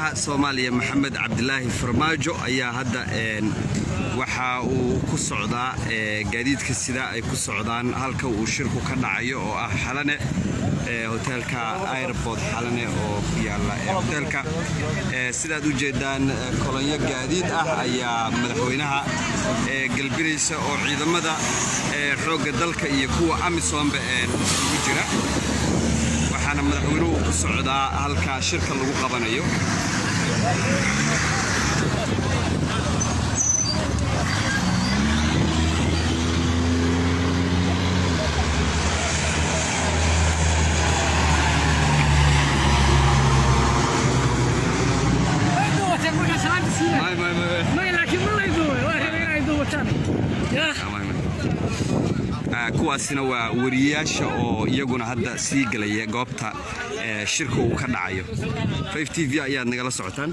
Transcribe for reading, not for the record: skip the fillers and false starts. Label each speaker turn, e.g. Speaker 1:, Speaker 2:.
Speaker 1: madaxweynaha Soomaaliya Maxamed Cabdilaahi Farmaajo ayaa hadda waxa uu ku socdaa gaadiidka sida ay ku socdaan halka uu shirku ka dhacayo oo ah Xalane hotelka airport Xalane oo ku yaala hotelka sidaad u jeedaan kolonyo gaadiid ah ayaa madaxweynaha galbinaysa oo ciidamada xoogga dalka iyo kuwa Amisom ugu jira waxaana madaxweynuhu ku socdaa halka shirka lagu qabanayo kuwaasina waa wariyaasha oo iyaguna hadda sii galaya goobta shirka uu ka dhacayo 5TV ayaad nagala socotaan